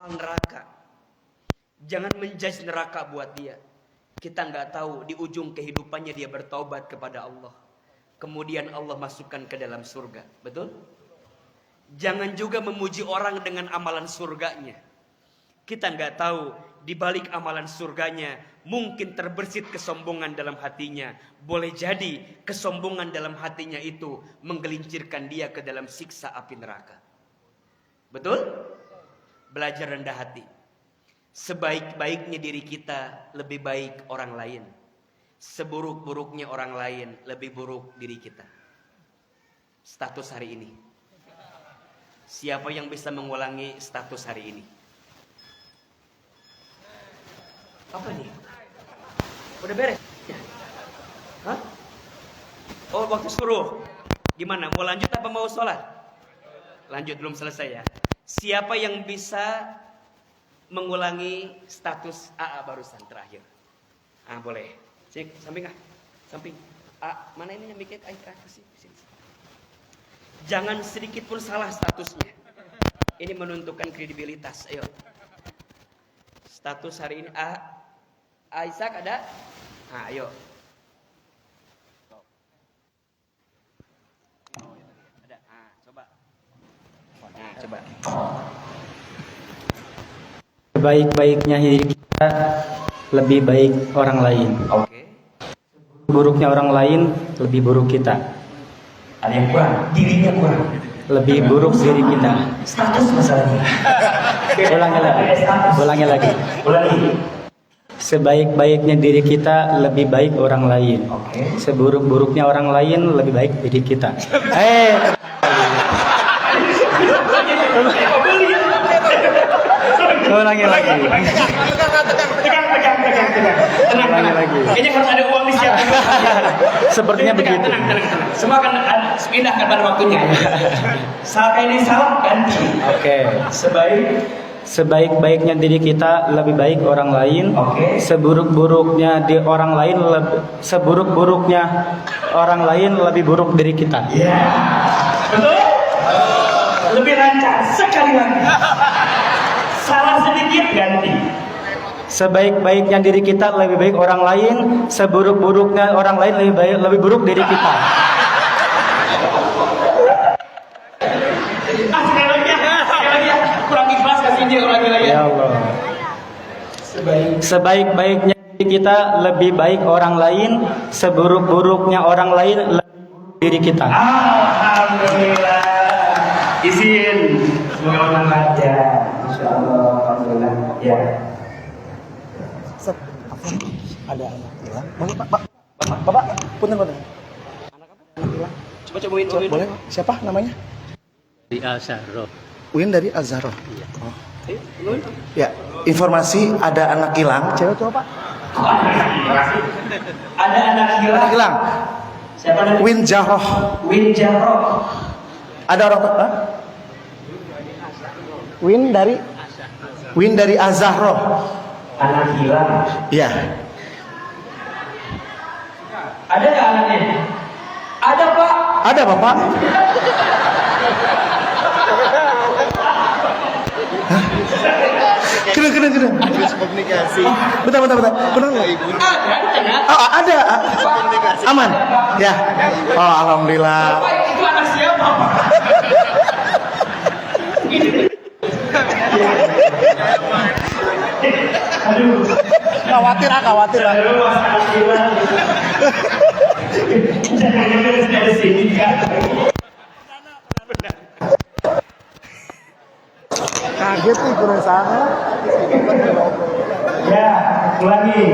neraka. Jangan menjudge neraka buat dia. Kita nggak tahu di ujung kehidupannya dia bertaubat kepada Allah. Kemudian Allah masukkan ke dalam surga. Betul? Jangan juga memuji orang dengan amalan surganya. Kita nggak tahu di balik amalan surganya mungkin terbersit kesombongan dalam hatinya. Boleh jadi kesombongan dalam hatinya itu menggelincirkan dia ke dalam siksa api neraka. Betul? Belajar rendah hati. Sebaik-baiknya diri kita lebih baik orang lain. Seburuk-buruknya orang lain lebih buruk diri kita. Status hari ini. Siapa yang bisa mengulangi status hari ini? Apa nih? Udah beres? Hah? Oh, waktu suruh. Gimana? Mau lanjut apa mau sholat? Lanjut, belum selesai ya. Siapa yang bisa mengulangi status AA barusan terakhir? Ah, boleh. Sini, samping ah. Samping. A, mana ini yang bikin air sini. Jangan sedikit pun salah statusnya. Ini menentukan kredibilitas. Ayo. Status hari ini A. Aisyah ada? Nah, ayo. Ada. Nah, coba. Nah, coba. Sebaik-baiknya diri kita lebih baik orang lain. Oke. Buruknya orang lain lebih buruk kita. Ada yang kurang, dirinya kurang. Lebih buruk diri kita. Status masalahnya. Ulangi lagi. Sebaik-baiknya diri kita lebih baik orang lain. Oke. Seburuk-buruknya orang lain lebih baik diri kita. Ulangi lagi. Ulangi lagi. Kayaknya harus ada uang di siap. Sepertinya begitu. Tenang. Semua akan pindah pada waktunya. Saat ini salah ganti. Oke. Sebaik-baiknya diri kita lebih baik orang lain. Oke. Seburuk-buruknya di orang lain seburuk-buruknya orang lain lebih buruk diri kita. Ya. Betul? Lebih lancar sekali lagi. Salah sedikit ganti. Sebaik-baiknya diri kita lebih baik orang lain, seburuk-buruknya orang lain lebih buruk diri kita. Sekali lagi. Kurang ikhlas kasih dia ulangi lagi. Ya Allah. Sebaik-baiknya diri kita lebih baik orang lain, seburuk-buruknya orang lain lebih buruk diri kita. Alhamdulillah. Izin. Semoga orang lancar. Insyaallah. Alhamdulillah. Ya. Ada anak hilang. Boleh Pak. Bapak, punten. Anak hilang. Coba-cobain. Boleh? Siapa namanya? Di Al-Sarroh. Win dari Al-Zarroh. Iya. Oh. Ayo, Ya, informasi ada anak hilang. Cewek cowok Pak? ada anak Anak hilang. Siapa namanya? Win Jaroh. Win Jaroh. Ada orang Pak? Hah? Win dari Al-Zarroh. Anak hilang. Iya. Ada nggak anaknya? Ada Pak. Ada Bapak? Hah? Kena. Komunikasi. Bentar. Benar nggak? Ada. Aman. Ya. Oh, alhamdulillah. Pak, itu anak siapa Pak? Aduh. Khawatir. Aduh, mas anak hilang. Jangan dari sini kan. Kaget nih kurang sana. Ya, ulangi.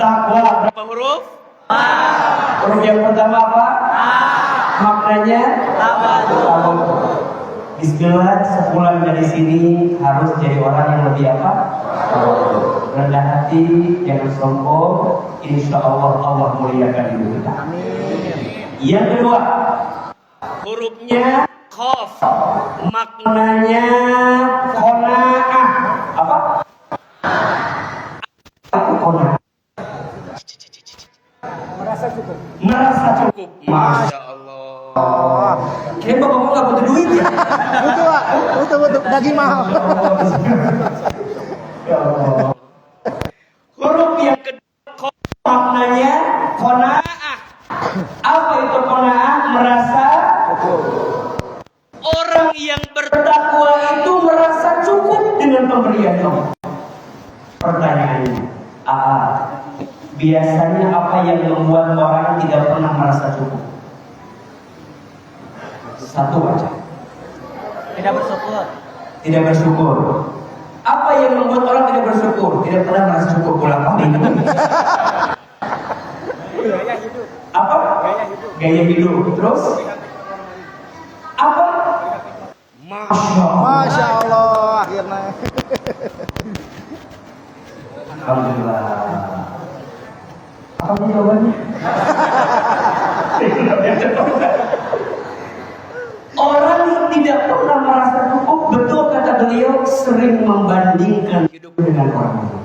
Takwa berapa huruf? Huruf yang pertama apa? Maknanya? Bismillah, sepulang dari sini harus jadi orang yang lebih apa? Rendah hati, jangan sombong. Insya Allah Allah muliakan hidup kita. Yang kedua, hurufnya qaf. Maknanya qanaah. Apa? Qanaah. Merasa cukup. Masya Allah. Kayaknya bapak nggak butuh duit ya. Butuh, Pak. Butuh. Daging mahal. Huruf yang kedua maknanya qanaah. Apa itu qanaah? Merasa orang yang bertakwa itu merasa cukup dengan pemberian Allah. Pertanyaannya, biasanya apa yang membuat orang tidak pernah merasa cukup? Satu aja. Tidak bersyukur. Tidak bersyukur. Apa yang membuat orang tidak bersyukur? Tidak pernah merasa cukup pulang kali. Gaya hidup. Apa? Gaya hidup. Terus? Apa? Masya Allah, akhirnya. Alhamdulillah. Apa sih jawabannya? Orang yang tidak pernah merasa cukup, betul kata beliau, sering membandingkan hidup dengan orang lain.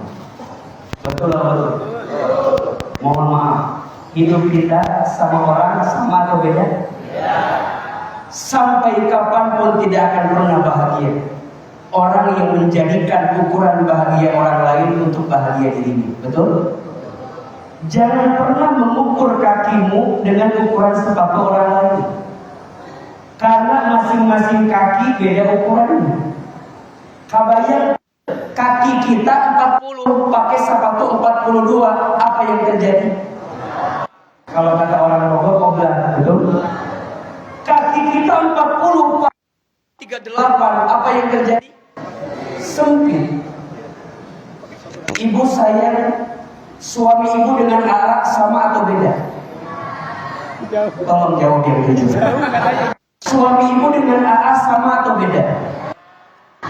Betul atau betul? Mohon maaf, hidup kita sama orang sama atau beda? Sampai kapanpun tidak akan pernah bahagia. Orang yang menjadikan ukuran bahagia orang lain untuk bahagia dirinya. Betul? Jangan pernah mengukur kakimu dengan ukuran sepatu orang lain. Karena masing-masing kaki beda ukurannya. Kabayang kaki kita 40 pakai sepatu 42, apa yang terjadi? Kalau kata orang Bogor, oblah, betul? Kaki kita 40 pakai 38, apa yang terjadi? Sempit. Ibu sayang suami ibu dengan anak sama atau beda? Tolong jawab yang jujur. Suami ibu dengan AA sama atau beda?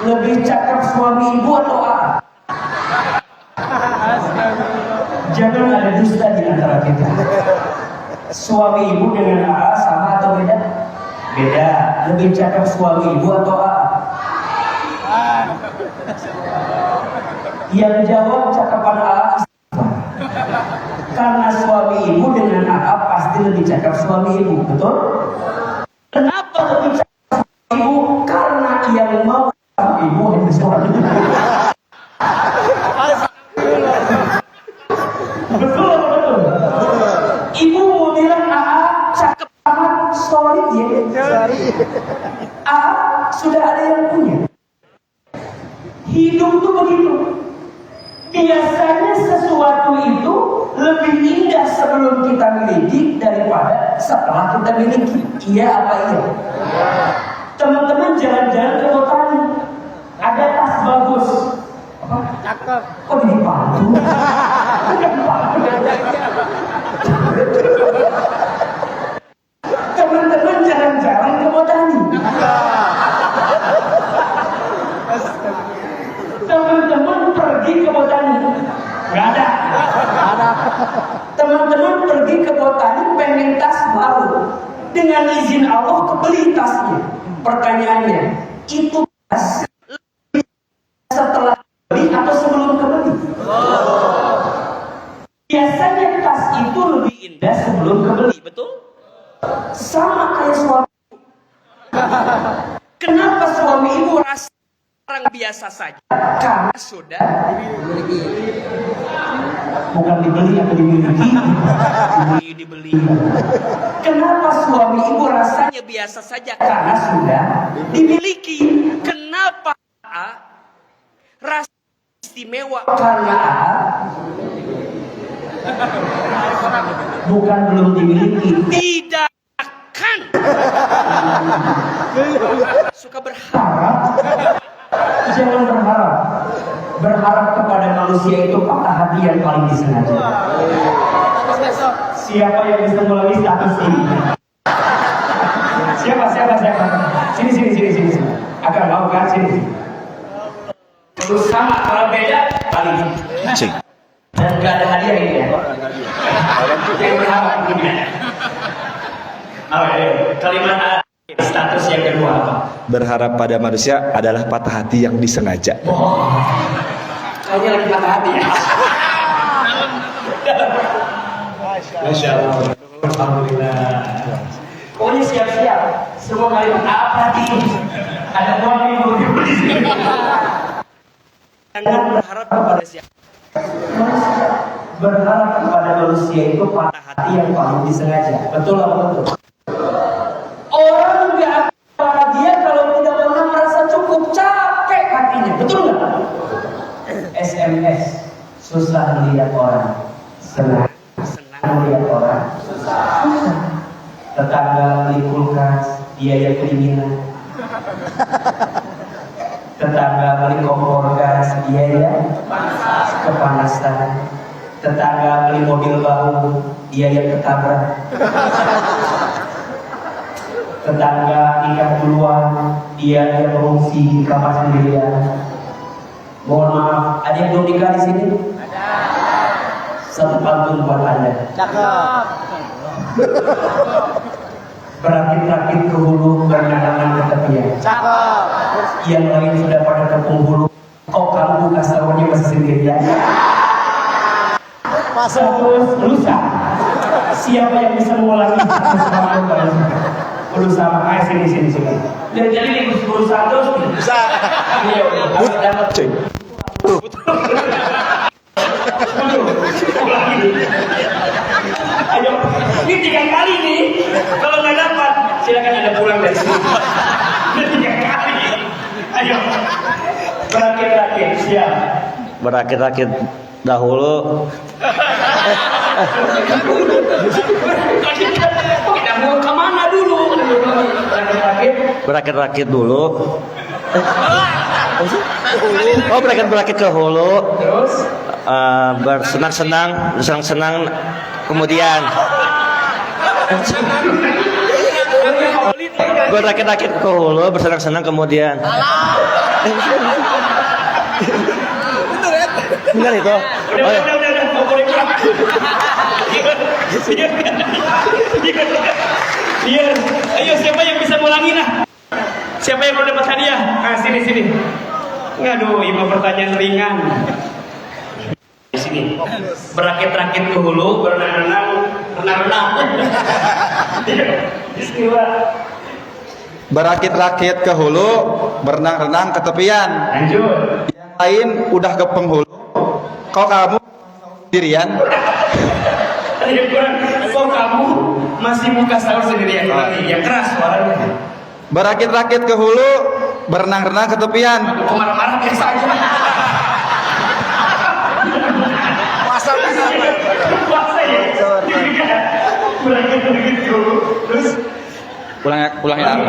Lebih cakep suami ibu atau AA? Jangan ada dusta di antara kita. Suami ibu dengan AA sama atau beda? Beda. Lebih cakep suami ibu atau AA? Yang jawab cakapan AA. Karena suami ibu dengan AA pasti lebih cakep suami ibu, betul? Kenapa lebih cakep ibu? Karena yang mau sama ibu hanya suami. Betul atau betul? Ibu mau bilang cakep amat, sorry ya. Sudah ada yang punya. Hidup tuh begitu. Biasanya sesuatu itu lebih indah sebelum kita miliki daripada setelah kita miliki. Iya apa iya? Teman-teman jalan-jalan ke Botani, ada tas bagus. Cakep. Kok dipantu? Teman-teman jalan-jalan ke Botani. Teman-teman pergi ke Botani, nggak ada. Teman-teman pergi ke Botani pengen tas baru, dengan izin Allah kebeli tasnya. Pertanyaannya, itu tas setelah beli atau sebelum kebeli? Biasanya tas itu lebih indah sebelum kebeli, betul? Sama kayak suami. Kenapa suami ibu rasa orang biasa saja? Karena sudah bukan dibeli atau dimiliki, dibeli. Kenapa suami ibu rasanya biasa saja? Karena sudah dimiliki. Kenapa rasa istimewa? Karena bukan belum dimiliki, tidak akan. Suka berharap. Jangan berharap. Berharap kepada manusia itu patah hati yang paling disengaja. Siapa yang bisa mengulangi status ini? Siapa? Sini. Akan mau kan sini. Terus sama kalau beda paling. Dan nggak ada hadiah ini ya. Yang berharap begini. Ayo, kalimat status yang kedua apa? Berharap pada manusia adalah patah hati yang disengaja. Kayaknya lagi patah hati ya. Masya Allah. Alhamdulillah. Pokoknya siap-siap. Semua kalimat apa nih? Ada uang ribu di sini. Jangan berharap kepada siapa. Berharap kepada manusia itu patah hati yang paling disengaja. Betul atau betul? Orang nggak akan bahagia kalau tidak pernah merasa cukup, capek hatinya. Betul nggak? SMS susah melihat orang, senang melihat orang. Tetangga beli kulkas, biaya kedinginan. Tetangga beli kompor gas, biaya kepanasan. Tetangga beli mobil baru, biaya ketabrak. Tetangga nikah duluan, dia mengungsi di kamar sendirian. Mohon maaf, ada yang belum nikah di sini? Ada. Satu pantun buat Anda. Cakep. Berakit-rakit ke hulu, berenang-renang ke tepian. Cakep. Yang lain sudah pada ke penghulu, kok kamu buka sahurnya masih sendirian? Terus lusa. Siapa yang bisa mengulangi berusaha? Ayo sini. Jadi ini berusaha terus. Bisa. Dapat cuy. Ayo, ini 3 kali nih. Kalau nggak dapat, silakan Anda pulang dari sini. Ini 3 kali. Ayo, berakit-rakit, siap. Berakit-rakit dahulu. Kita mau kemana dulu? Berakit-rakit. Berakit-rakit dulu. Oh, berakit-berakit ke hulu. Terus bersenang-senang kemudian berakit-rakit ke hulu, bersenang-senang kemudian. Benar itu. Oh, ya. Udah, mau boleh pulang. Iya, ayo siapa yang bisa ngulangi nah? Siapa yang mau dapat hadiah? Ah, sini. Aduh, ini pertanyaan ringan. Di sini. Berakit-rakit ke hulu, berenang-renang. Istiwa. Berakit-rakit ke hulu, berenang-renang ke tepian. Lanjut. Yang lain udah ke penghulu, kok kamu sendirian? Ayo kurang. Kok kamu masih buka sahur sendirian lagi? Yang keras suaranya. Berakit-rakit ke hulu, berenang-renang ke tepian. Kok marah-marah biasa aja. Puasa ya? Berakit-rakit ke hulu. Terus Pulangnya.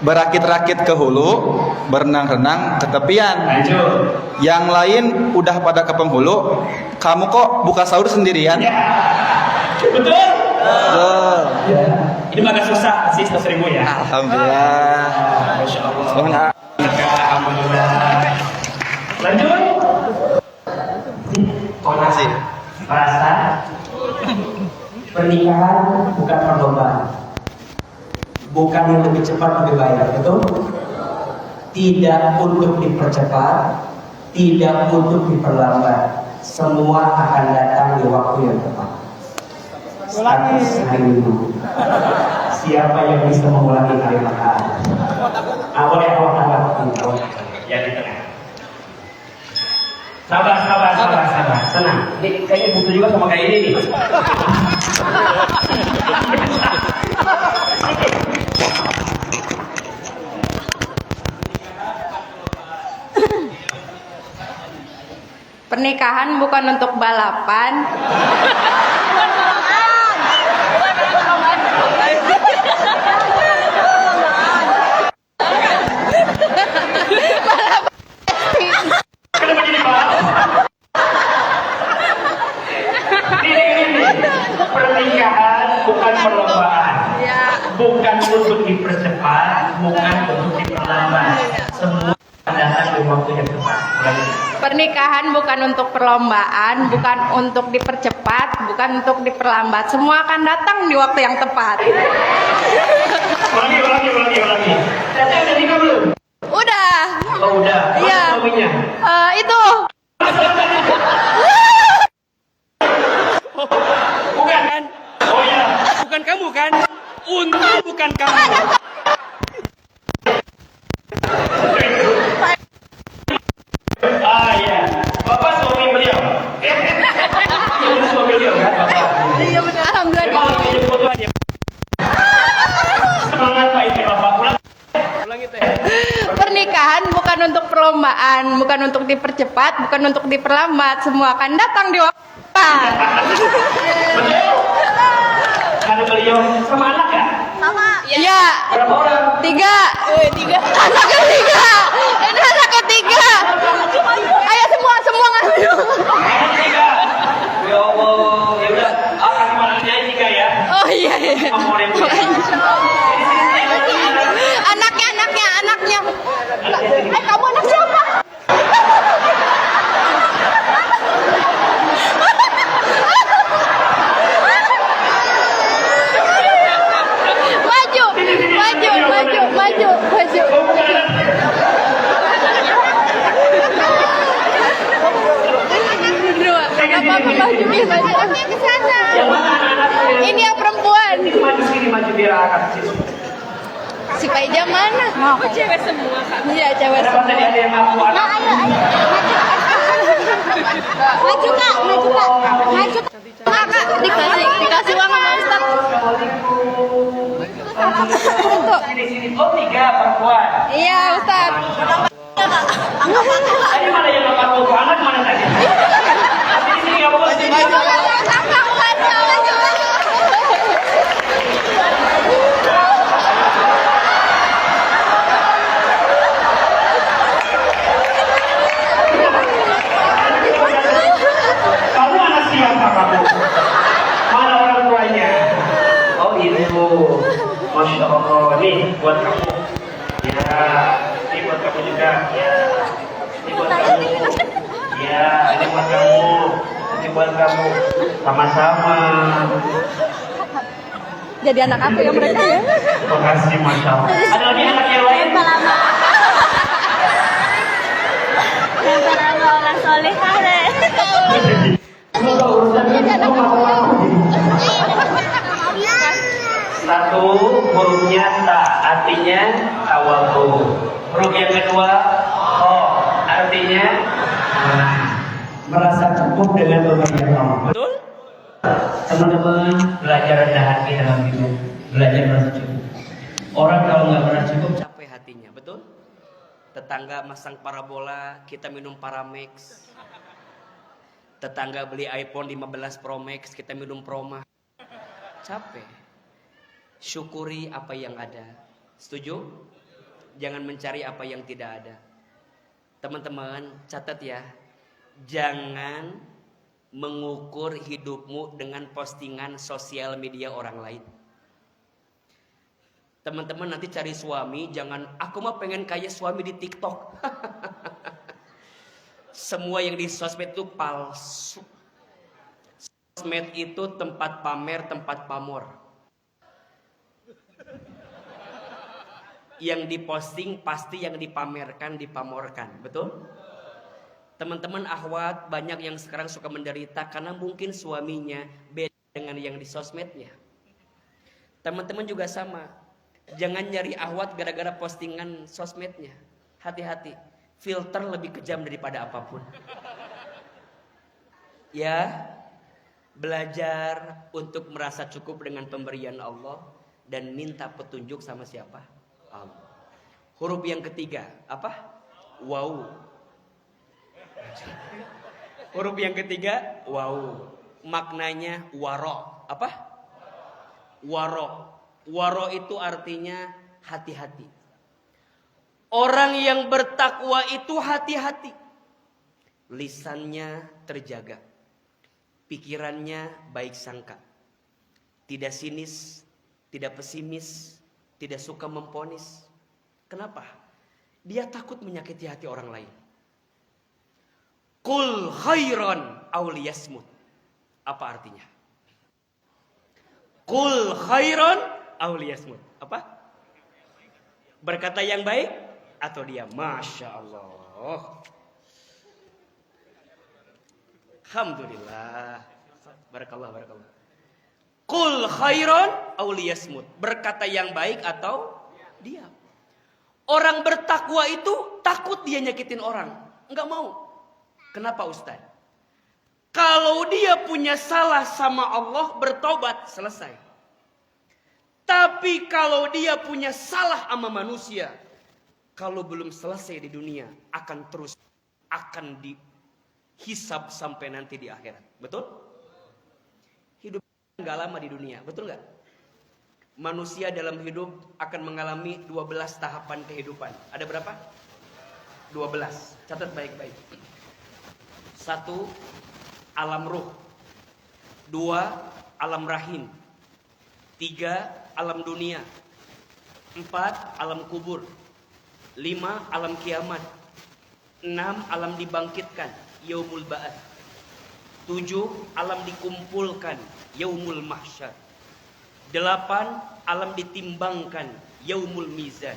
Berakit-rakit ke hulu, berenang-renang ke tepian. lanjut. Yang lain udah pada ke penghulu, kamu kok buka sahur sendirian? Betul? Betul. Ya. Ini agak susah sih 100.000 ya. Alhamdulillah. Masya Allah. Alhamdulillah. Alhamdulillah. Lanjut. Makasih. Rasa pernikahan bukan perlombaan. Bukan yang lebih cepat lebih baik, betul? Tidak untuk dipercepat, tidak untuk diperlambat. Semua akan datang di waktu yang tepat. Status hari Minggu. Siapa yang bisa mengulangi kalimat A? Awal yang yang di tengah. Sabar. Tenang. Ini kayaknya butuh juga sama kayak ini nih. Pernikahan bukan untuk balapan. Kenapa jadi balapan? Pernikahan bukan perlombaan. Bukan untuk dipercepat, bukan untuk diperlambat. Semua datang di waktu yang tepat. Pernikahan bukan untuk perlombaan, bukan untuk dipercepat, bukan untuk diperlambat. Semua akan datang di waktu yang tepat. Ulangi. Teteh udah nikah belum? Udah. Oh udah. Iya. Mana suaminya? Itu. Bukan kan? Oh ya, bukan kamu kan? Untung bukan kamu. Ah ya, Bapak suami beliau. Ini suami beliau kan, Bapak. Iya benar. Alhamdulillah. Memang lagi jemput aja. Semangat Pak ini Bapak. Ulang itu ya. Pernikahan bukan untuk perlombaan, bukan untuk dipercepat, bukan untuk diperlambat. Semua akan datang di waktu. Betul. Karena beliau sama anak ya? Iya. Berapa orang? 3. 3. Anak ketiga. Ini anak ketiga. Ayo semua ngambil. Anak tiga. Ya Allah, ya udah. Akan anaknya tiga ya. Oh iya. Kamu orang yang Anaknya. Kamu anak siapa? Maju. Berdua. Apa maju ke sana. Yang mana anak-anaknya? Ini yang perempuan. Maju sini, maju biar akak sini. Si Paija mana? Aku cewek semua, Kak. Iya, cewek Ada semua. tadi ada yang ngaku anak. Maju, Kak. Kak, dikasih uang sama Ustaz. Sini. Oh, 3 perempuan. Iya, Ustaz. Tadi mana yang ngaku foto anak mana tadi? Sini ya, Bapak. Kamu anak siapa kamu? Mana orang tuanya? Oh itu, Masya Allah. Nih buat kamu. Ya, ini buat kamu juga. Ya, ini buat kamu. Ya, ini buat kamu. Ini buat kamu. Sama-sama. Jadi anak aku ya mereka ya? Terima kasih, Masya Allah. Ada lagi anak yang lain? Orang solehah deh. Satu hurufnya ta, artinya tawadu. Huruf yang kedua ho, artinya Merasa cukup dengan pemberian Allah. betul. Teman-teman, belajar rendah hati dalam hidup. Belajar merasa cukup. Orang kalau nggak merasa cukup, Capek hatinya, betul. Tetangga masang parabola, kita minum Paramex. Tetangga beli iPhone 15 Pro Max, kita minum Proma. Capek. Syukuri apa yang ada. Setuju? Jangan mencari apa yang tidak ada. Teman-teman, catat ya. Jangan mengukur hidupmu dengan postingan sosial media orang lain. Teman-teman nanti cari suami, jangan aku mah pengen kayak suami di TikTok. Semua yang di sosmed itu palsu. Sosmed itu tempat pamer, tempat pamor. Yang diposting pasti yang dipamerkan, dipamorkan, betul? Teman-teman akhwat banyak yang sekarang suka menderita karena mungkin suaminya beda dengan yang di sosmednya. Teman-teman juga sama. Jangan nyari akhwat gara-gara postingan sosmednya. Hati-hati. Filter lebih kejam daripada apapun. Ya, belajar untuk merasa cukup dengan pemberian Allah dan minta petunjuk sama siapa? Allah. Huruf yang ketiga, apa? Wow. Huruf yang ketiga, wow. Maknanya waro. Apa? Waro. Waro itu artinya hati-hati. Orang yang bertakwa itu hati-hati. Lisannya terjaga. Pikirannya baik sangka. Tidak sinis, tidak pesimis, tidak suka memponis. Kenapa? Dia takut menyakiti hati orang lain. Kul khairan aw liyasmut. Apa artinya? Kul khairan aw liyasmut. Apa? Berkata yang baik atau dia, Masya Allah. Alhamdulillah. Barakallah. Qul khairon aw liyasmut. Berkata yang baik atau diam. Orang bertakwa itu takut dia nyakitin orang. Enggak mau. Kenapa Ustaz? Kalau dia punya salah sama Allah, bertobat, selesai. Tapi kalau dia punya salah sama manusia, kalau belum selesai di dunia, akan dihisab sampai nanti di akhirat. Betul? Hidup nggak lama di dunia, betul nggak? Manusia dalam hidup akan mengalami 12 tahapan kehidupan. Ada berapa? 12. Catat baik-baik. 1. Alam ruh. 2. Alam rahim. 3. Alam dunia. 4. Alam kubur. 5. Alam kiamat. 6. Alam dibangkitkan, yaumul ba'ats. 7. Alam dikumpulkan, yaumul mahsyar. 8. Alam ditimbangkan, yaumul mizan.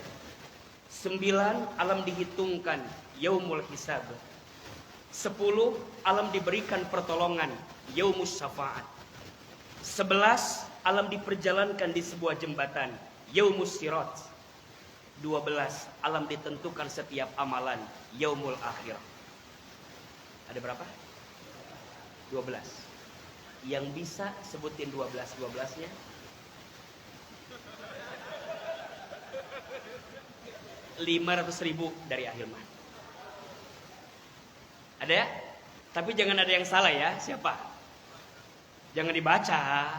9. Alam dihitungkan, yaumul hisab. 10. Alam diberikan pertolongan, yaumus syafaat. 11. Alam diperjalankan di sebuah jembatan, yaumus sirat. 12. Alam ditentukan setiap amalan, yaumul akhirah. Ada berapa? 12. Yang bisa sebutin 12-12-nya? 500.000 dari Ahilman. Ada ya? Tapi jangan ada yang salah ya. Siapa? Jangan dibaca.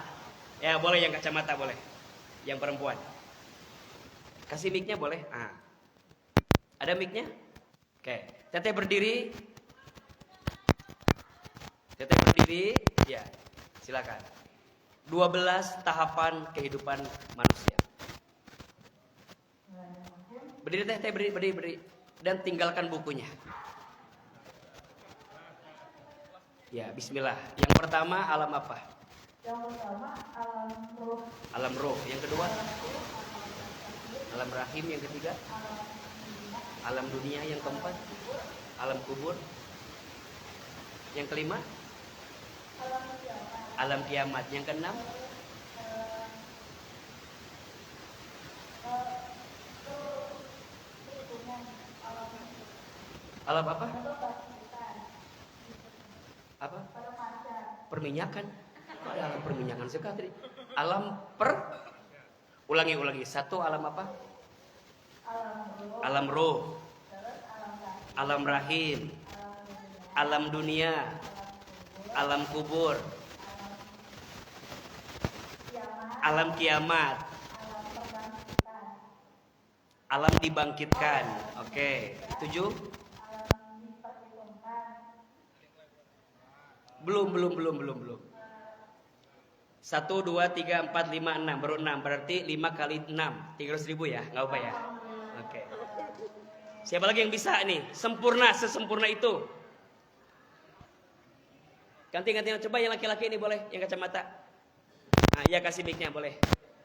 Ya boleh yang kacamata boleh. Yang perempuan. Kasih mic-nya boleh. Ada mic-nya? Oke. Teteh berdiri. Teteh berdiri. Ya. Silakan. 12 tahapan kehidupan manusia. Berdiri teh, berdiri. Dan tinggalkan bukunya. Ya, bismillah. Yang pertama alam apa? Yang pertama alam roh. Alam roh. Yang kedua? Alam rahim. Yang ketiga? Alam dunia. Yang keempat? Alam kubur. Yang kelima? Alam kiamat. Yang keenam? Alam apa? Apa? Perminyakan. Kok ada alam perminyakan sekali? Alam ulangi. 1. Alam apa? Alam roh. Alam rahim. Alam dunia. Alam kubur. Alam kiamat. Alam dibangkitkan. Oke. 7. Belum. 1, 2, 3, 4, 5, 6. Baru 6. Berarti 5 kali 6. 300.000 ya? Nggak apa ya? Oke. Siapa lagi yang bisa nih? Sempurna, sesempurna itu. Ganti. Coba yang laki-laki ini boleh. Yang kacamata. Nah, ya kasih mic-nya boleh.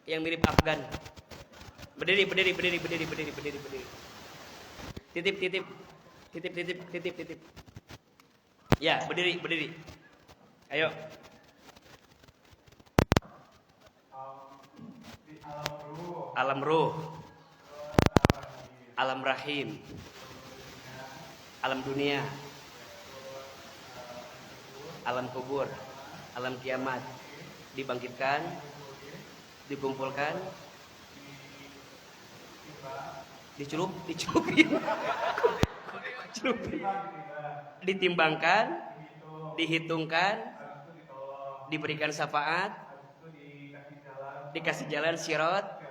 Yang mirip Afgan. Berdiri. Titip. Ya, berdiri. Ayo. Alam ruh. Alam rahim. Alam dunia. Alam kubur. Alam kiamat. Dibangkitkan. Dikumpulkan. Dicelupin. Ditimbangkan. Dihitungkan. Diberikan syafaat. Dikasih jalan sirat.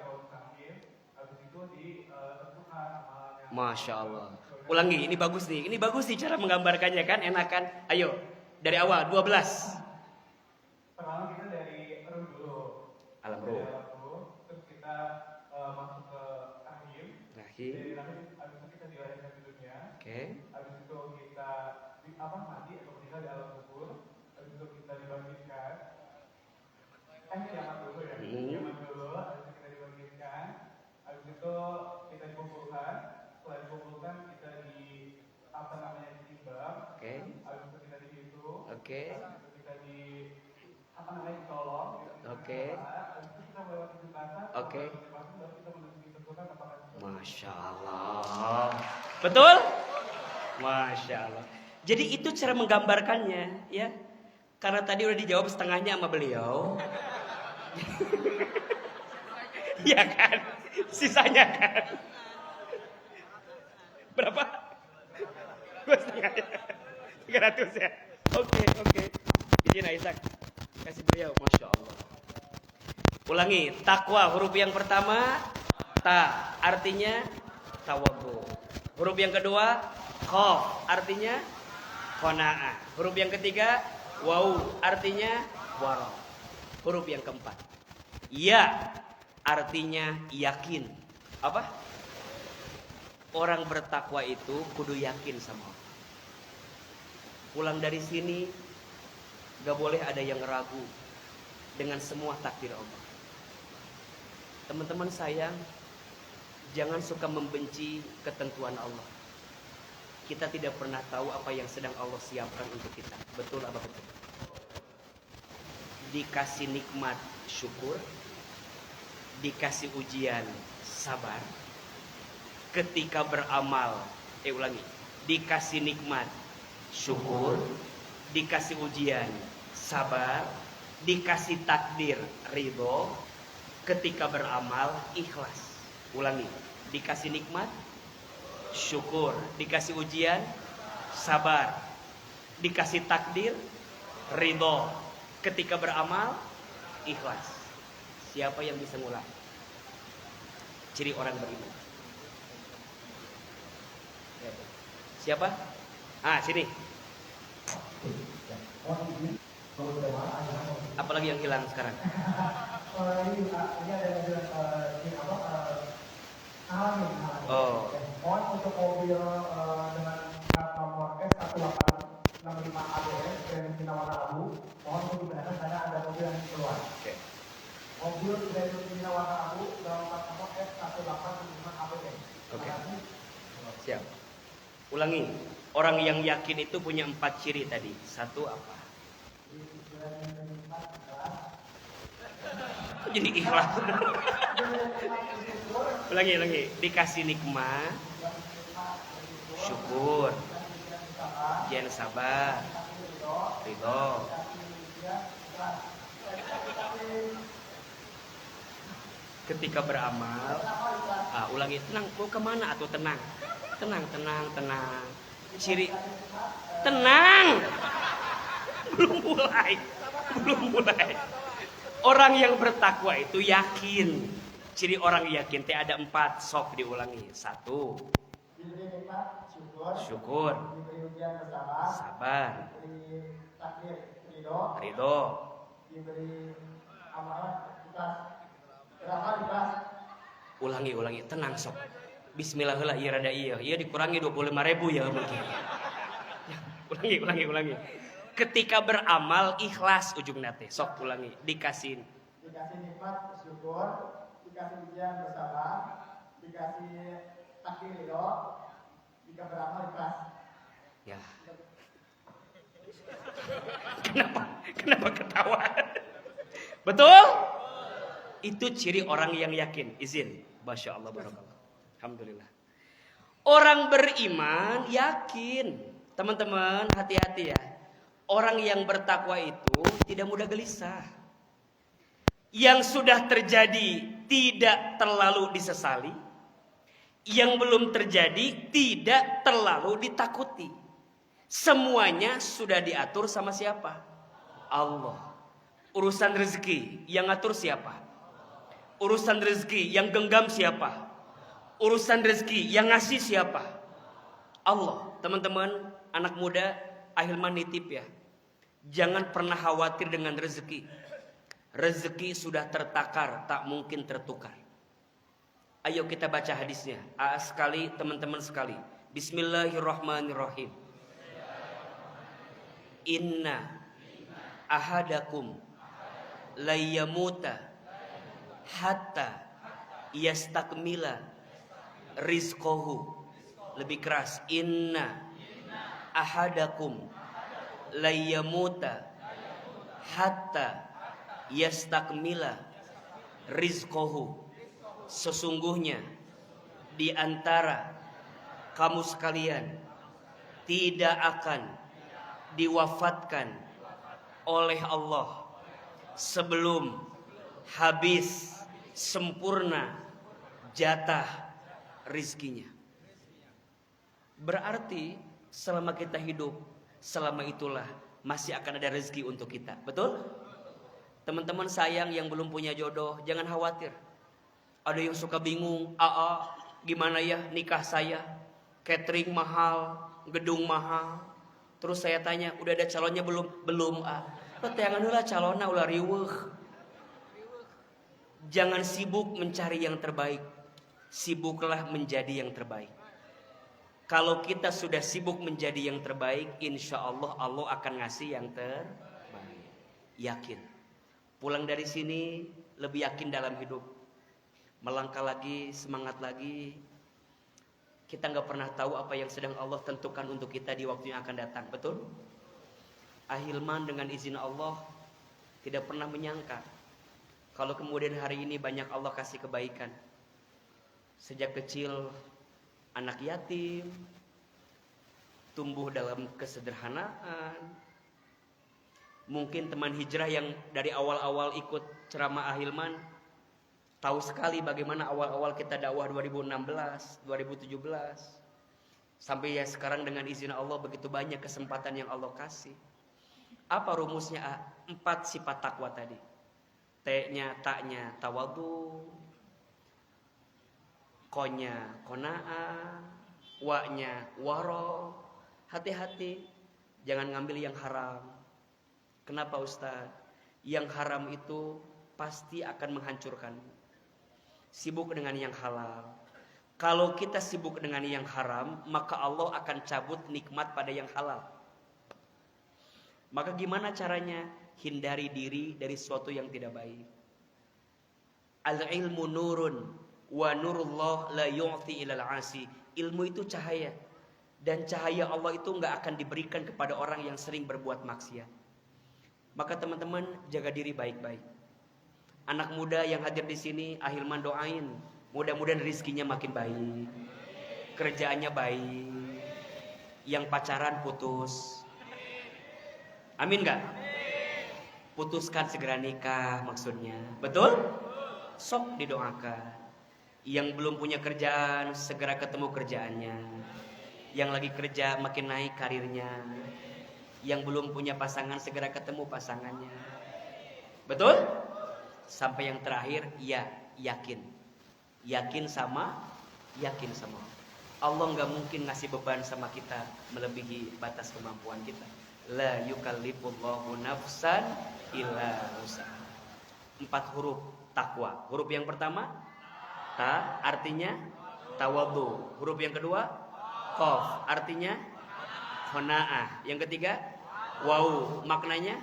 Masya Allah. Ulangi, ini bagus nih cara menggambarkannya kan, enak kan? Ayo, dari awal 12. Pertama kita dari roh dulu. Alam roh. Terus kita masuk ke rahim. Dari rahim habis itu kita dilahirkan di dunia. Oke. Habis itu kita mati atau meninggal di alam kubur. Habis itu kita dibangkitkan. Kiamat dulu ya. Kiamat dulu. Habis itu kita dibangkitkan. Habis itu kita dikumpulkan. Setelah dikumpulkan kita ditimbang. Oke. Habis itu kita dihitung. Oke. Habis itu kita apa namanya ditolong. Oke. Habis itu kita melewati jembatan. Oke. Baru kita menuju ketentuan apakah Masya Allah. Betul? Masya Allah. Jadi itu cara menggambarkannya, ya. Karena tadi udah dijawab setengahnya sama beliau. Iya kan? Sisanya kan? Berapa? 2,5 ya? 300 ya? Oke. Izin Aisyah. Kasih beliau, Masya Allah. Ulangi, takwa huruf yang pertama ta, artinya tawadhu. Huruf yang kedua qaf, artinya qanaah. Huruf yang ketiga waw, artinya wara. Huruf yang keempat ya, artinya yakin. Apa? Orang bertakwa itu kudu yakin sama Allah. Pulang dari sini gak boleh ada yang ragu dengan semua takdir Allah. Teman-teman sayang, jangan suka membenci ketentuan Allah. Kita tidak pernah tahu apa yang sedang Allah siapkan untuk kita. Betul apa betul? Dikasih nikmat syukur, dikasih ujian sabar. Ketika beramal, ulangi, dikasih nikmat syukur, dikasih ujian sabar, dikasih takdir ridho. Ketika beramal ikhlas. Ulangi, dikasih nikmat syukur, dikasih ujian sabar, dikasih takdir ridho. Ketika beramal ikhlas. Siapa yang bisa ngulang? Ciri orang beriman. Siapa? Sini. Apalagi yang hilang sekarang? ini ada Oh. Mohon untuk mobil dengan plat nomor S1865ABS dan warna abu, mohon untuk dibenarkan karena ada mobil yang keluar. Oke. Mobil dengan warna abu dengan plat nomor S1865ABS. Oke. Siap. Ulangi. Orang yang yakin itu punya 4 ciri tadi. 1 apa? Jadi ikhlas. Ulangi. Dikasih nikmat syukur, ujian sabar, ridho. Ketika beramal, ulangi, tenang. Mau kemana atau tenang? Tenang. Ciri tenang. Belum mulai. Orang yang bertakwa itu yakin. Ciri orang yakin teh ada 4. Sok diulangi. 1. Syukur. Sabar. Ridho. Ulangi. Tenang sok. Bismillah heula ieu rada ieu. Ieu dikurangi 25.000 ya mungkin. Ulangi. Ketika beramal ikhlas ujung nate. Sok ulangi. Dikasih nikmat syukur, dikasih ujian bersabar, dikasih takdir ridho, jika beramal ikhlas. Ya. Kenapa ketawa? Betul? Itu ciri orang yang yakin. Izin. Masya Allah, barakallah. Alhamdulillah. Orang beriman yakin. Teman-teman hati-hati ya. Orang yang bertakwa itu tidak mudah gelisah. Yang sudah terjadi tidak terlalu disesali. Yang belum terjadi tidak terlalu ditakuti. Semuanya sudah diatur sama siapa? Allah. Urusan rezeki yang ngatur siapa? Urusan rezeki yang genggam siapa? Urusan rezeki yang ngasih siapa? Allah. Teman-teman, anak muda, Ahilman nitip ya. Jangan pernah khawatir dengan rezeki. Rezeki sudah tertakar, tak mungkin tertukar. Ayo kita baca hadisnya. Sekali teman-teman sekali. Bismillahirrahmanirrahim. Inna ahadakum layamuta hatta yastakmila rizqahu. Lebih keras. Inna ahadakum layamuta hatta yastakmila rizqahu. Sesungguhnya di antara kamu sekalian tidak akan diwafatkan oleh Allah sebelum habis sempurna jatah rizkinya. Berarti selama kita hidup, selama itulah masih akan ada rezeki untuk kita. Betul? Teman-teman sayang yang belum punya jodoh, jangan khawatir. Ada yang suka bingung, gimana ya nikah saya? Catering mahal, gedung mahal. Terus saya tanya, udah ada calonnya belum? Belum, Lo teangan heula calonna ulah riweuh. Jangan sibuk mencari yang terbaik. Sibuklah menjadi yang terbaik. Kalau kita sudah sibuk menjadi yang terbaik, insya Allah Allah akan ngasih yang terbaik. Yakin. Pulang dari sini lebih yakin dalam hidup. Melangkah lagi, semangat lagi. Kita nggak pernah tahu apa yang sedang Allah tentukan untuk kita di waktu yang akan datang. Betul? Ahilman dengan izin Allah tidak pernah menyangka kalau kemudian hari ini banyak Allah kasih kebaikan. Sejak kecil anak yatim, tumbuh dalam kesederhanaan. Mungkin teman hijrah yang dari awal-awal ikut ceramah Ahilman tahu sekali bagaimana awal-awal kita dakwah 2016, 2017. Sampai ya sekarang dengan izin Allah begitu banyak kesempatan yang Allah kasih. Apa rumusnya? 4 sifat takwa tadi. T-nya, ta-nya tawadhu, ko-nya qanaah, wa-nya waro. Hati-hati jangan ngambil yang haram. Kenapa Ustaz? Yang haram itu pasti akan menghancurkan. Sibuk dengan yang halal. Kalau kita sibuk dengan yang haram, maka Allah akan cabut nikmat pada yang halal. Maka gimana caranya? Hindari diri dari sesuatu yang tidak baik. Al-ilmu nurun wa nurullah la yu'ti ilal asi. Ilmu itu cahaya, dan cahaya Allah itu enggak akan diberikan kepada orang yang sering berbuat maksiat. Maka teman-teman jaga diri baik-baik. Anak muda yang hadir di sini, Ahilman doain, mudah-mudahan rizkinya makin baik, kerjaannya baik, yang pacaran putus. Amin enggak? Putuskan segera nikah maksudnya. Betul? Sok didoakan. Yang belum punya kerjaan segera ketemu kerjaannya. Yang lagi kerja makin naik karirnya. Yang belum punya pasangan segera ketemu pasangannya. Betul? Sampai yang terakhir, ya yakin. Yakin sama Allah nggak mungkin ngasih beban sama kita melebihi batas kemampuan kita. La yukallifullahu nafsan illa wus'aha. 4 huruf takwa. Huruf yang pertama ta, artinya tawadhu. Huruf yang kedua qaf, artinya qanaah. Yang ketiga wau, maknanya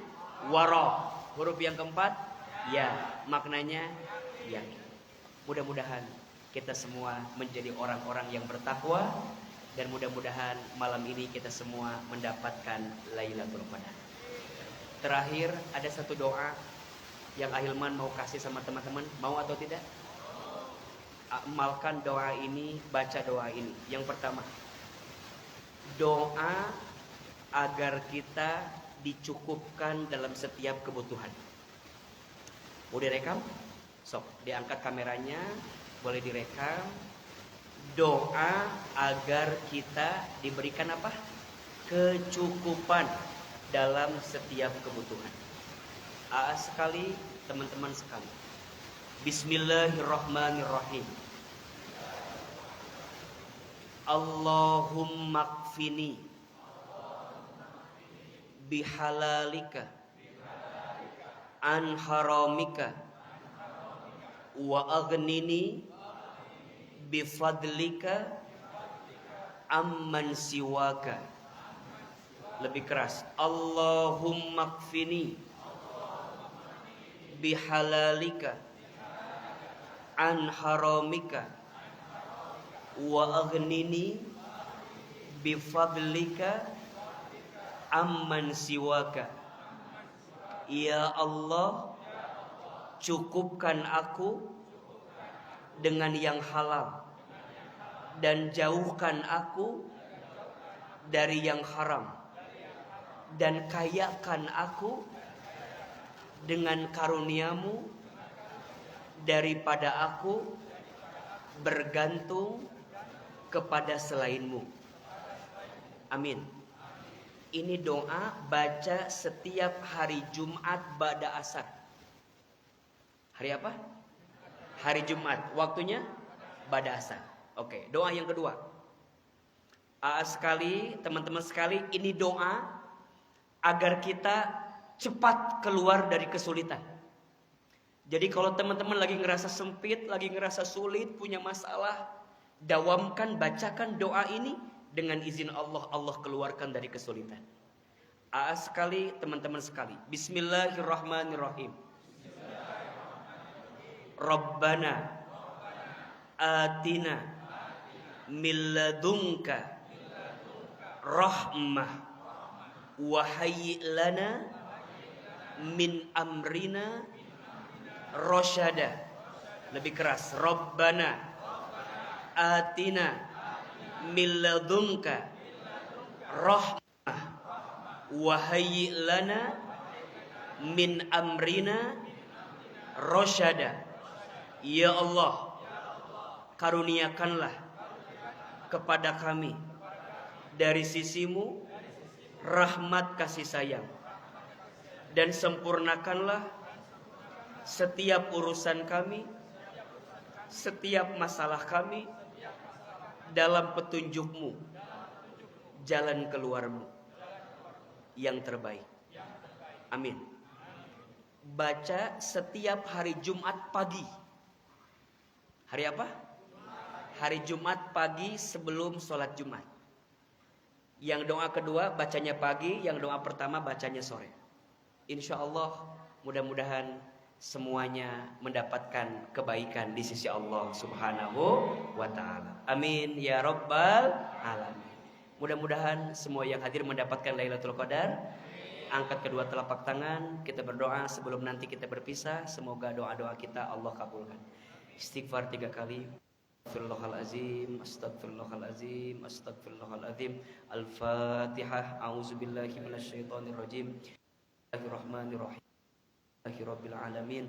wara. Huruf yang keempat ya, maknanya yakin. Mudah-mudahan kita semua menjadi orang-orang yang bertakwa, dan mudah-mudahan malam ini kita semua mendapatkan Lailatul Qadar. Terakhir ada satu doa yang Ahilman mau kasih sama teman-teman. Mau atau tidak? Amalkan doa ini, baca doa ini. Yang pertama, doa agar kita dicukupkan dalam setiap kebutuhan. Mau direkam? Sok, diangkat kameranya, boleh direkam. Doa agar kita diberikan apa? Kecukupan dalam setiap kebutuhan. Sekali, teman-teman sekali. Bismillahirrahmanirrahim. Allahumma kfini bihalalika an haramika wa aghnini bifadlika amman siwaka. Lebih keras. Allahumma kfini bihalalika an haramika wa aghnini bifadlika amman siwaka. Ya Allah, cukupkan aku dengan yang halal dan jauhkan aku dari yang haram, dan kayakan aku dengan karuniamu daripada aku bergantung kepada selainmu. Amin. Ini doa baca setiap hari Jumat ba'da asar. Hari apa? Hari Jumat. Waktunya ba'da asar. Oke, doa yang kedua. Sekali, teman-teman sekali, ini doa agar kita cepat keluar dari kesulitan. Jadi kalau teman-teman lagi ngerasa sempit, lagi ngerasa sulit, punya masalah, dawamkan, bacakan doa ini. Dengan izin Allah, Allah keluarkan dari kesulitan. Sekali, teman-teman sekali. Bismillahirrahmanirrahim. Rabbana atina min ladunka rahmah wa hayyi lana min amrina rasyada. Lebih keras. Rabbana atina min ladunka rahmah wa hayyi lana min amrina rasyada. Ya Allah, karuniakanlah kepada kami dari sisimu rahmat kasih sayang, dan sempurnakanlah setiap urusan kami, setiap masalah kami dalam petunjukmu, jalan keluarmu yang terbaik. Amin. Baca setiap hari Jumat pagi. Hari apa? Hari Jumat pagi sebelum sholat Jumat. Yang doa kedua bacanya pagi, yang doa pertama bacanya sore. Insya Allah mudah-mudahan semuanya mendapatkan kebaikan di sisi Allah Subhanahu wa ta'ala. Amin ya rabbal alamin. Mudah-mudahan semua yang hadir mendapatkan Lailatul Qadar. Angkat kedua telapak tangan, kita berdoa sebelum nanti kita berpisah. Semoga doa-doa kita Allah kabulkan. Istighfar 3 kali. Astagfirullahalazim, astagfirullahalazim, astagfirullahalazim. Al-Fatihah. A'udzubillahi minasyaitonirrajim. Bismillahirrahmanirrahim. Rabbil alamin,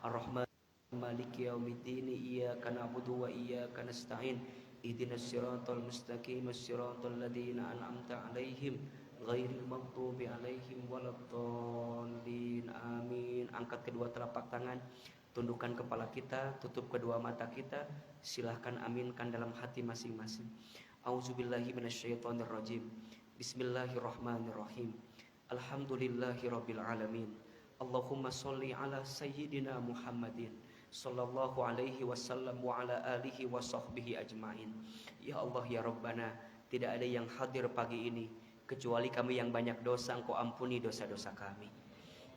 ar-rahman maliki yaumiddin, iyyaka na'budu wa iyyaka nasta'in, ihdinas siratal mustaqim, siratal ladzina an'amta 'alaihim ghairil maghdubi 'alaihim waladdallin. Amin. Angkat kedua telapak tangan, tundukkan kepala kita, tutup kedua mata kita, silahkan aminkan dalam hati masing-masing. A'udzubillahi minasyaitonirrajim. Bismillahirrahmanirrahim. Alhamdulillahirabbil alamin. Allahumma sholli ala sayyidina Muhammadin sallallahu alaihi wasallam wa ala alihi wa sahbihi ajmain. Ya Allah ya Rabbana, tidak ada yang hadir pagi ini kecuali kami yang banyak dosa, Engkau ampuni dosa-dosa kami.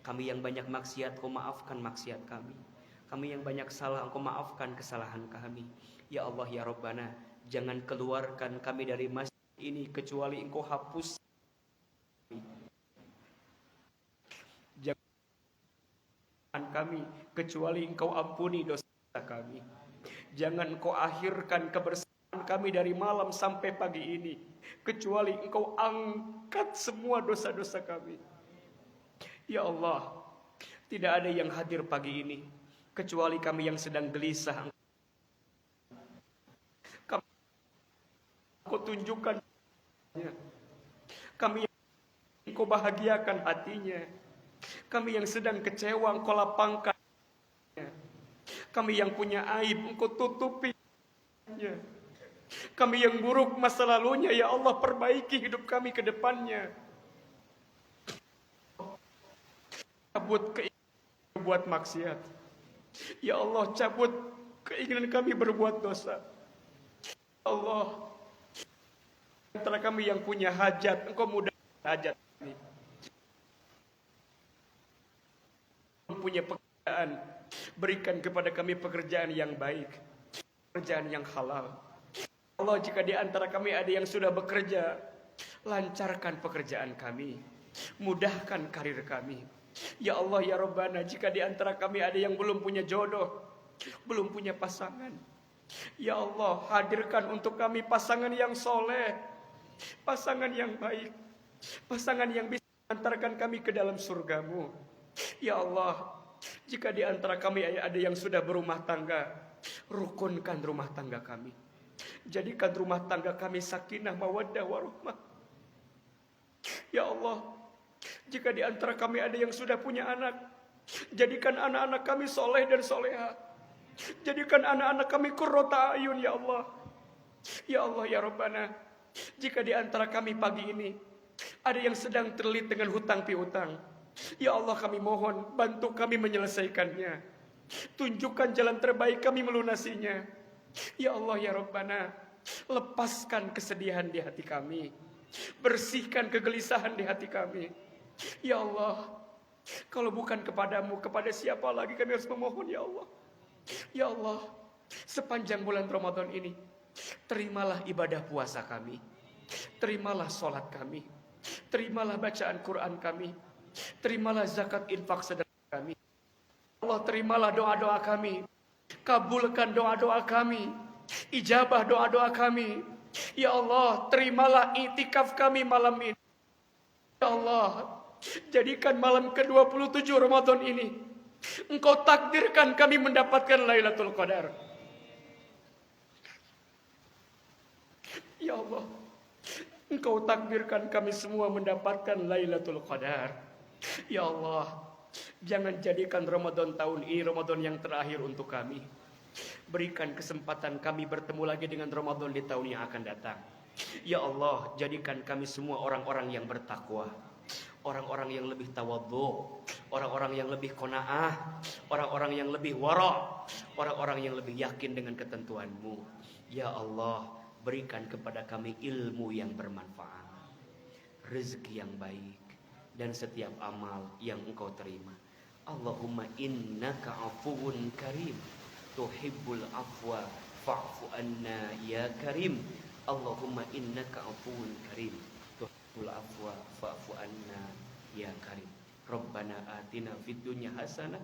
Kami yang banyak maksiat, Engkau maafkan maksiat kami. Kami yang banyak salah, Engkau maafkan kesalahan kami. Ya Allah ya Rabbana, jangan keluarkan kami dari masjid ini kecuali Engkau hapus kami, kecuali Engkau ampuni dosa kami. Jangan Engkau akhirkan kebersamaan kami dari malam sampai pagi ini kecuali Engkau angkat semua dosa-dosa kami. Ya Allah, tidak ada yang hadir pagi ini kecuali kami yang sedang gelisah. Engkau tunjukkan kami yang Engkau bahagiakan hatinya. Kami yang sedang kecewa, Engkau lapangkan. Kami yang punya aib, Engkau tutupi. Kami yang buruk masa lalunya, ya Allah perbaiki hidup kami ke depannya. Cabut keinginan berbuat maksiat. Ya Allah, cabut keinginan kami berbuat dosa. Ya Allah, antara kami yang punya hajat, Engkau mudahkan hajat kami. Punya pekerjaan, berikan kepada kami pekerjaan yang baik, pekerjaan yang halal. Allah, jika di antara kami ada yang sudah bekerja, lancarkan pekerjaan kami, mudahkan karir kami. Ya Allah ya Rabbana, jika di antara kami ada yang belum punya jodoh, belum punya pasangan, ya Allah hadirkan untuk kami pasangan yang soleh, pasangan yang baik, pasangan yang bisa mengantarkan kami ke dalam surgamu. Ya Allah, jika di antara kami ada yang sudah berumah tangga, rukunkan rumah tangga kami. Jadikan rumah tangga kami sakinah, mawaddah, warahmah. Ya Allah, jika di antara kami ada yang sudah punya anak, jadikan anak-anak kami soleh dan soleha. Jadikan anak-anak kami qurrata ayun, ya Allah. Ya Allah ya Rabbana, jika di antara kami pagi ini ada yang sedang terlilit dengan hutang piutang, ya Allah kami mohon bantu kami menyelesaikannya. Tunjukkan jalan terbaik kami melunasinya. Ya Allah ya Rabbana, lepaskan kesedihan di hati kami, bersihkan kegelisahan di hati kami. Ya Allah, kalau bukan kepadamu, kepada siapa lagi kami harus memohon, ya Allah. Ya Allah, sepanjang bulan Ramadan ini, terimalah ibadah puasa kami, terimalah sholat kami, terimalah bacaan Quran kami, terimalah zakat infak sedekah kami. Allah, terimalah doa-doa kami, kabulkan doa-doa kami, ijabah doa-doa kami. Ya Allah, terimalah iktikaf kami malam ini. Ya Allah, jadikan malam ke-27 Ramadan ini Engkau takdirkan kami mendapatkan Lailatul Qadar. Ya Allah, Engkau takdirkan kami semua mendapatkan Lailatul Qadar. Ya Allah, jangan jadikan Ramadan tahun ini Ramadan yang terakhir untuk kami. Berikan kesempatan kami bertemu lagi dengan Ramadan di tahun yang akan datang. Ya Allah, jadikan kami semua orang-orang yang bertakwa, orang-orang yang lebih tawadhu, orang-orang yang lebih qanaah, orang-orang yang lebih wara', orang-orang yang lebih yakin dengan ketentuan-Mu. Ya Allah, berikan kepada kami ilmu yang bermanfaat, rezeki yang baik, dan setiap amal yang Engkau terima. Allahumma innaka afuwun karim, tuhibbul afwa fa'fu anna ya karim. Allahumma innaka afuwun karim, tuhibbul afwa fa'fu anna ya karim. Rabbana atina fid dunya hasanah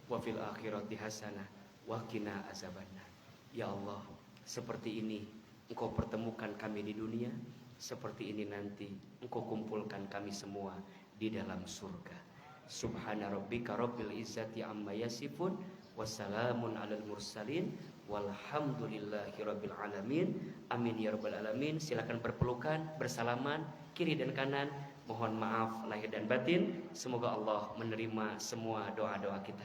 wa fil akhirati hasanah wa qina azabannar. Ya Allah, seperti ini Engkau pertemukan kami di dunia, seperti ini nanti Engkau kumpulkan kami semua di dalam surga. Subhana rabbika rabbil izzati amma yasifun, wassalamun alal mursalin, walhamdulillahi rabbil alamin. Amin ya rabbal alamin. Silakan berpelukan, bersalaman kiri dan kanan. Mohon maaf lahir dan batin. Semoga Allah menerima semua doa-doa kita.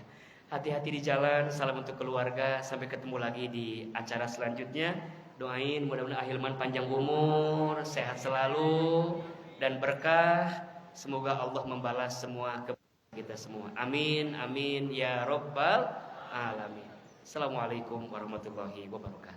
Hati-hati di jalan. Salam untuk keluarga. Sampai ketemu lagi di acara selanjutnya. Doain mudah-mudahan Ahilman panjang umur, sehat selalu, dan berkah. Semoga Allah membalas semua kebaikan kita semua. Amin, amin ya rabbal alamin. Assalamualaikum warahmatullahi wabarakatuh.